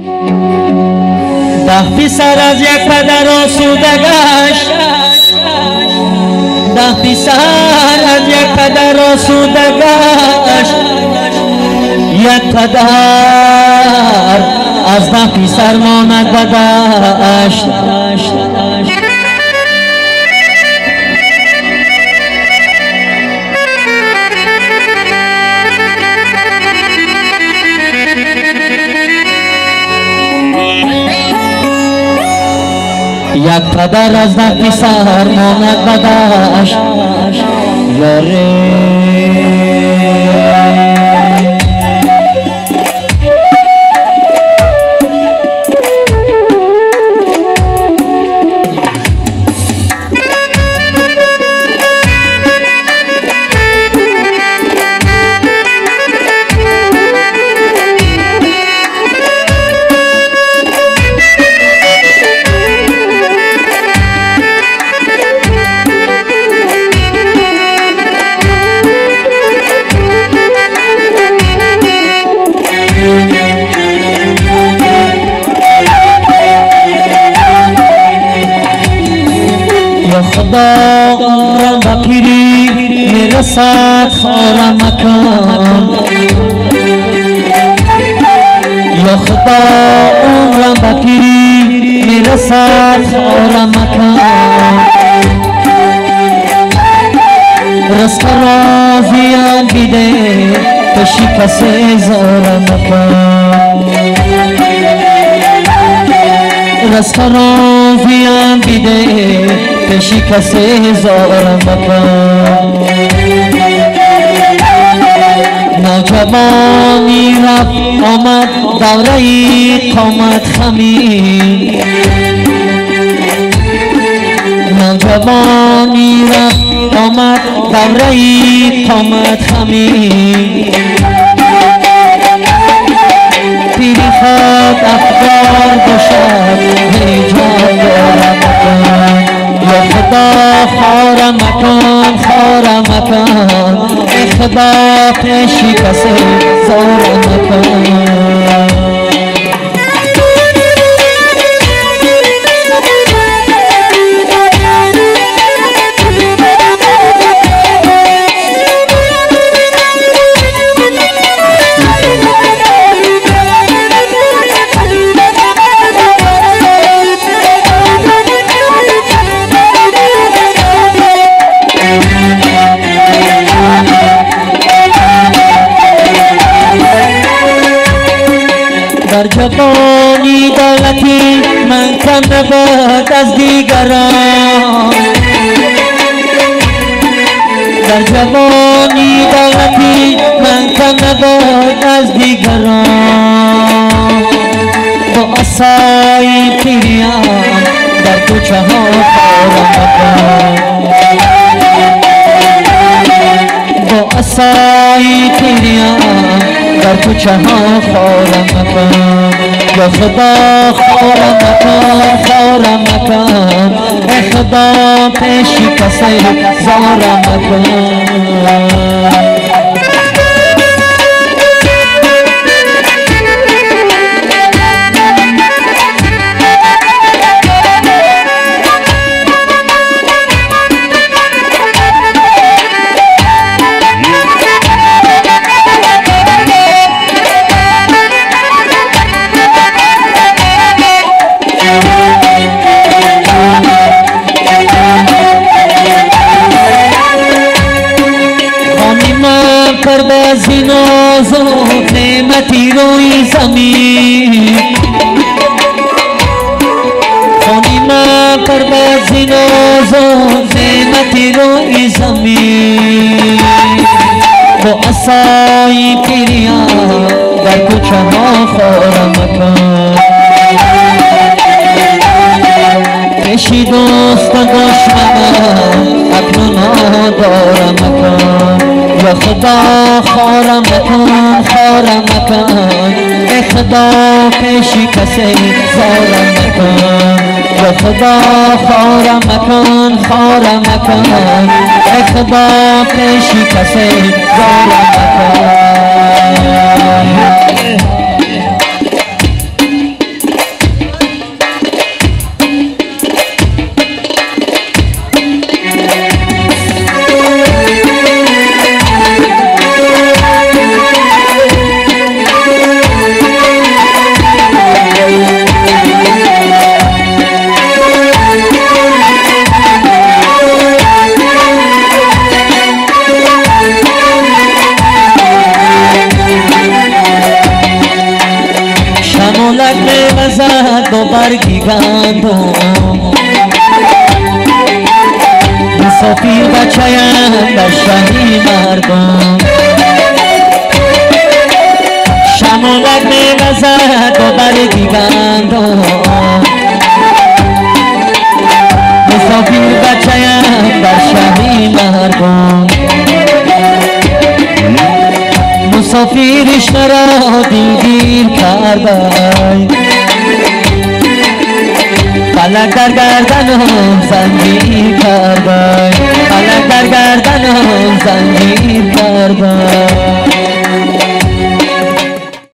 ده پسر از یک پدر آسوده گشت، ده پسر از یک پدر آسوده گشت، یک پدر از ده پسر ماند به دشت. یک پدر از ده پسر ماند به دشت. خدا عمرم با پیری میرسد خارم مکان، یا خدا عمرم با پیری میرسد خارم مکان. رزق راضیم بیده پشی کسی زارم مکان، رزق راضیم بیده پشی کسی زارم مکان. نوجوانی رفت آمد دوره قامت خمی، نوجوانی رفت آمد دوره قامت خمی. پیری خود افکار باشد هیجان دارم مکان، یا خدا خارم مکان خارم مکان، ای خدا پیشی کسی زارم مکان. در جوانی دولتی من کم نبود از دیگران، در جوانی دولتی من کم نبود از دیگران. با عصای پیریان در کوچه ها خارم مکان، با عصای پیریان در کوچه ها خارم مکان. یا خدا خارم مکان خارم مکان، ای خدا پیشی کسی زارم مکان. کرده زیناز و نعمتی روی زمین، خانی ما کرده زیناز و نعمتی روی زمین. با عصای پیریان در کوچه ها خارم مکان، پیشی دوست دشمنان اکنون دارم مکان. یا خدا خارم مکان خارم مکان، ای خدا پیشی کسی زارم مکان. یا خدا خارم مکان خارم مکان، ای خدا پیشی کسی زارم مکان. شمالک میوزد با برگی گندم مسافیر بچه‌ام در شهری مردم شمالک میوزد با برگی گندم مسافیر بچه‌ام در شهری مردم مسافیرش مرا دیگیر کردن فلک در گردنم زنجیر کردن